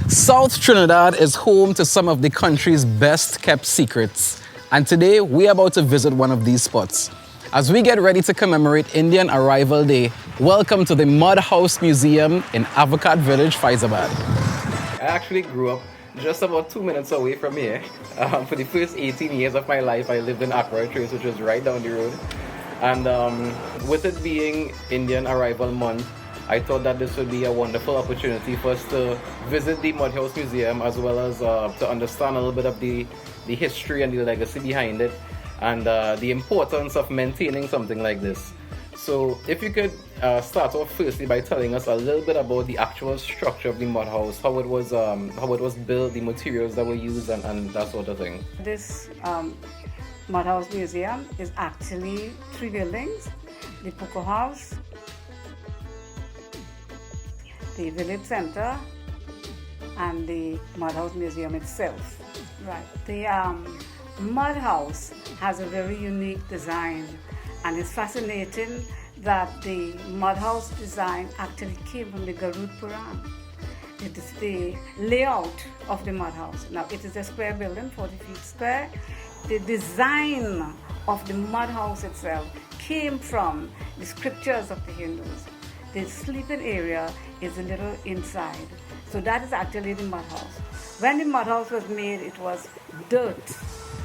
South Trinidad is home to some of the country's best kept secrets. And today, we're about to visit one of these spots. As we get ready to commemorate Indian Arrival Day, welcome to the Mud House Museum in Avocat Village, Fyzabad. I actually grew up just about 2 minutes away from here. For the first 18 years of my life, I lived in Accra Trace, which is right down the road. And with it being Indian Arrival Month, I thought that this would be a wonderful opportunity for us to visit the Mud House Museum, as well as to understand a little bit of the history and the legacy behind it, and the importance of maintaining something like this. So if you could start off firstly by telling us a little bit about the actual structure of the Mud House, how it was built, the materials that were used, and that sort of thing. This Mud House Museum is actually 3 buildings: the Pucko House, the Village Center, and the Mud House Museum itself. Right. The Mud House has a very unique design, and it's fascinating that the Mud House design actually came from the Garud Puran. It is the layout of the Mud House. Now, it is a square building, 40 feet square. The design of the Mud House itself came from the scriptures of the Hindus. The sleeping area is a little inside. So that is actually the mud house. When the mud house was made, it was dirt,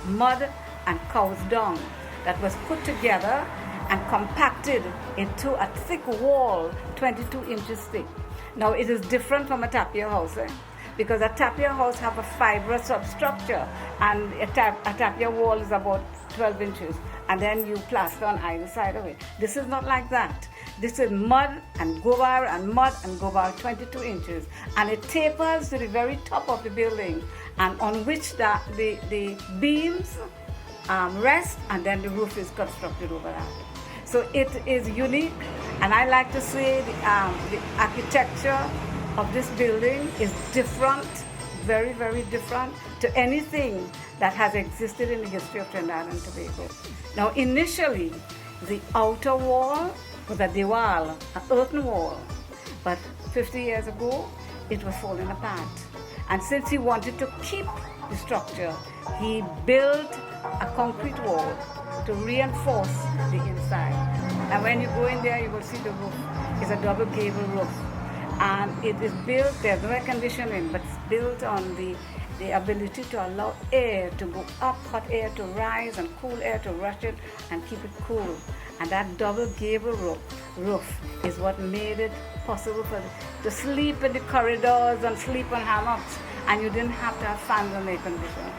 mud, and cow's dung that was put together and compacted into a thick wall, 22 inches thick. Now it is different from a tapia house, because a tapia house have a fibrous substructure, and a tapia wall is about 12 inches, and then you plaster on either side of it. This is not like that. This is mud and gobar, 22 inches, and it tapers to the very top of the building, and on which the beams rest, and then the roof is constructed over that. So it is unique, and I like to say the architecture of this building is different, very, very different to anything that has existed in the history of Trinidad and Tobago. Now, initially, the outer wall was a diwal, an earthen wall, but 50 years ago, it was falling apart. And since he wanted to keep the structure, he built a concrete wall to reinforce the inside. And when you go in there, you will see the roof. It's a double gable roof. And it is built, there's no air conditioning, but it's built on the ability to allow air to go up, hot air to rise, and cool air to rush it and keep it cool. And that double gable roof is what made it possible to sleep in the corridors and sleep on hammocks, and you didn't have to have fans and air conditioning.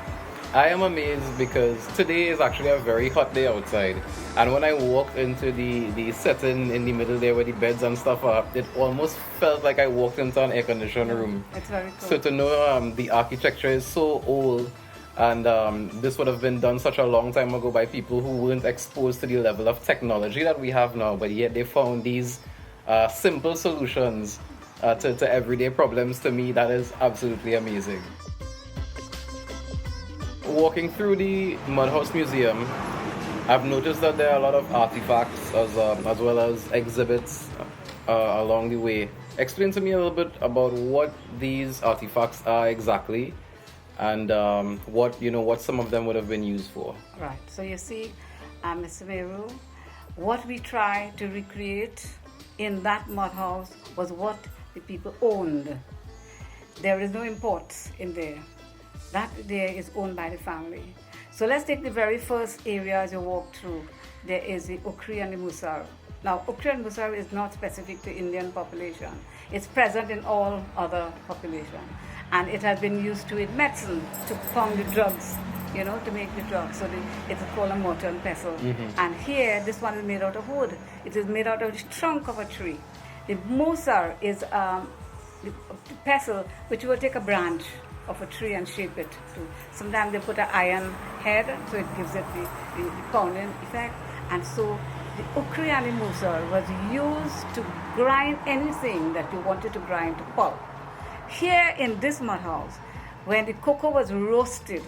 I am amazed because today is actually a very hot day outside, and when I walked into the setting in the middle there where the beds and stuff are, it almost felt like I walked into an air-conditioned room. It's very cool. So to know the architecture is so old, and this would have been done such a long time ago by people who weren't exposed to the level of technology that we have now, but yet they found these simple solutions to everyday problems. To me, that is absolutely amazing. Walking through the Mud House Museum, I've noticed that there are a lot of artifacts as well as exhibits along the way. Explain to me a little bit about what these artifacts are exactly, and what some of them would have been used for. Right. So you see, Mr. Meru, what we tried to recreate in that mud house was what the people owned. There is no imports in there. That there is owned by the family. So let's take the very first area as you walk through. There is the Ukri and the Musar. Now, Ukri and Musar is not specific to Indian population. It's present in all other population. And it has been used to in medicine, to pound the drugs, to make the drugs. So it's called a mortar and pestle. Mm-hmm. And here, this one is made out of wood. It is made out of the trunk of a tree. The Musar is the pestle, which you will take a branch of a tree and shape it to. Sometimes they put an iron head, so it gives it the pounding effect. And so the ukri and the musar was used to grind anything that you wanted to grind to pulp. Here in this mud house, when the cocoa was roasted,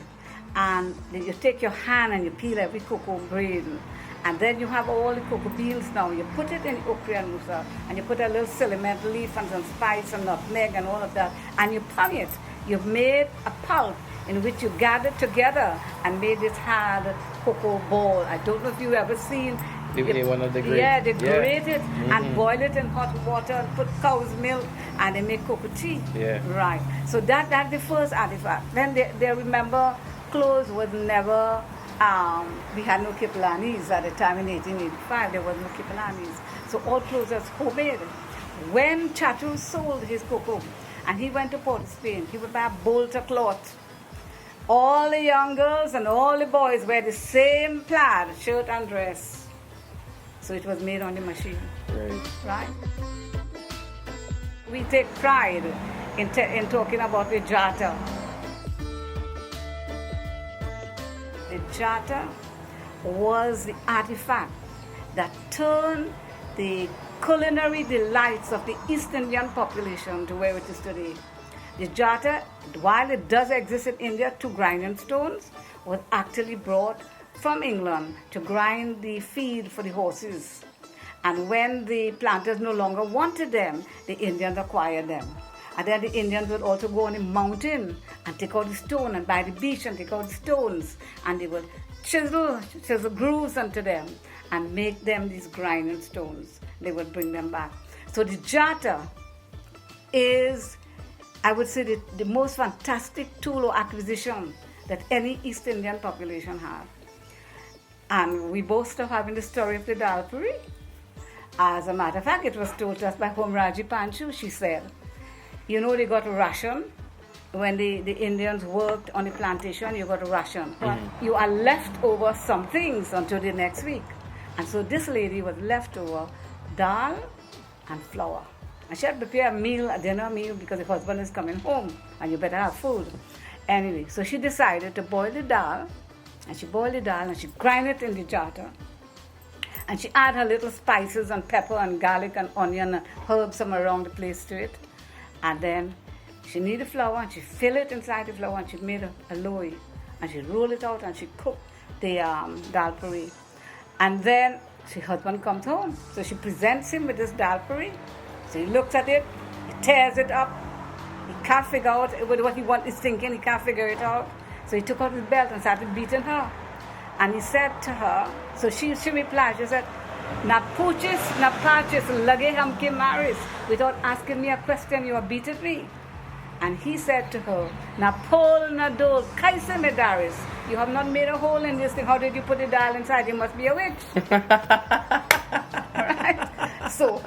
and you take your hand and you peel every cocoa grain, And then you have all the cocoa beans now. You put it in okra and musa, and you put a little cinnamon leaf and some spice and nutmeg and all of that, and you pound it. You've made a pulp in which you gathered together and made this hard cocoa ball. I don't know if you've ever seen. One of the grate. Yeah, they grate it and boil it in hot water and put cow's milk and they make cocoa tea. Yeah. Right. So that's the first artifact. Then they remember clothes was never, we had no kipalanis at the time in 1885. There was no kipalanis. So all clothes was homemade. When Chatoor sold his cocoa and he went to Port of Spain, he would buy a bolt of cloth. All the young girls and all the boys wear the same plaid shirt and dress. So it was made on the machine. Right? We take pride in talking about the Jata. The Jata was the artifact that turned the culinary delights of the East Indian population to where it is today. The Jata, while it does exist in India, 2 grinding stones, was actually brought from England to grind the feed for the horses. And when the planters no longer wanted them, the Indians acquired them. And then the Indians would also go on the mountain and take out the stone, and by the beach and take out the stones, and they would chisel grooves onto them and make them these grinding stones. They would bring them back. So the Jata is, I would say, the most fantastic tool or acquisition that any East Indian population had. And we boast of having the story of the dal puri. As a matter of fact, it was told to us by Homraji Panchu. She said, you know, they got a ration. When the Indians worked on the plantation, you got a ration. You are left over some things until the next week. And so this lady was left over dal and flour. And she had prepared a meal, a dinner meal, because the husband is coming home and you better have food. Anyway, so she decided to boil the dal. And she boiled the dal and she grind it in the Jata. And she add her little spices and pepper and garlic and onion and herbs from around the place to it. And then she knead the flour and she fill it inside the flour and she made a loaf. And she roll it out and she cooked the dal puri. And then her husband comes home. So she presents him with this dal puri. So he looks at it, he tears it up. He can't figure out what he is thinking, he can't figure it out. So he took out his belt and started beating her. And he said to her, so she replied, she said, na puchis, na pachis, lage hamke maris. Without asking me a question, you are beating me. And he said to her, na pol na dol, kaise medaris. You have not made a hole in this thing. How did you put the dal inside? You must be a witch. Right? So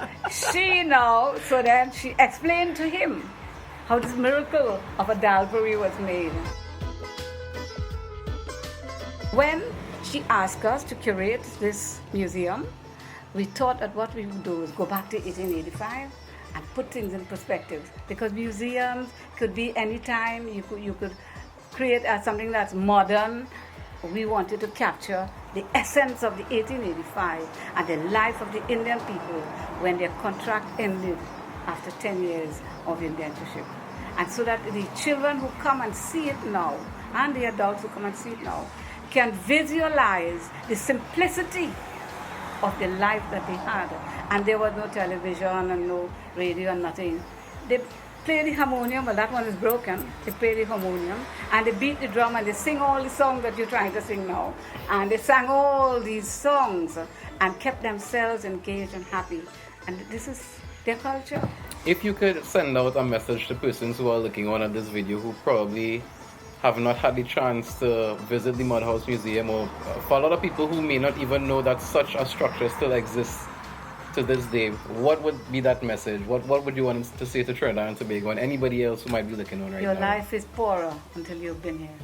then she explained to him how this miracle of a dal puri was made. When she asked us to curate this museum, we thought that what we would do is go back to 1885 and put things in perspective. Because museums could be any time. You could create something that's modern. We wanted to capture the essence of the 1885 and the life of the Indian people when their contract ended after 10 years of indentureship. And so that the children who come and see it now, and the adults who come and see it now, can visualize the simplicity of the life that they had. And there was no television and no radio and nothing. They play the harmonium, but that one is broken. They play the harmonium and they beat the drum and they sing all the songs that you're trying to sing now. And they sang all these songs and kept themselves engaged and happy. And this is their culture. If you could send out a message to persons who are looking on at this video who probably have not had the chance to visit the Mud House Museum, or for a lot of people who may not even know that such a structure still exists to this day, what would be that message? What would you want to say to Trinidad and Tobago and anybody else who might be looking on right now? Your life is poorer until you've been here.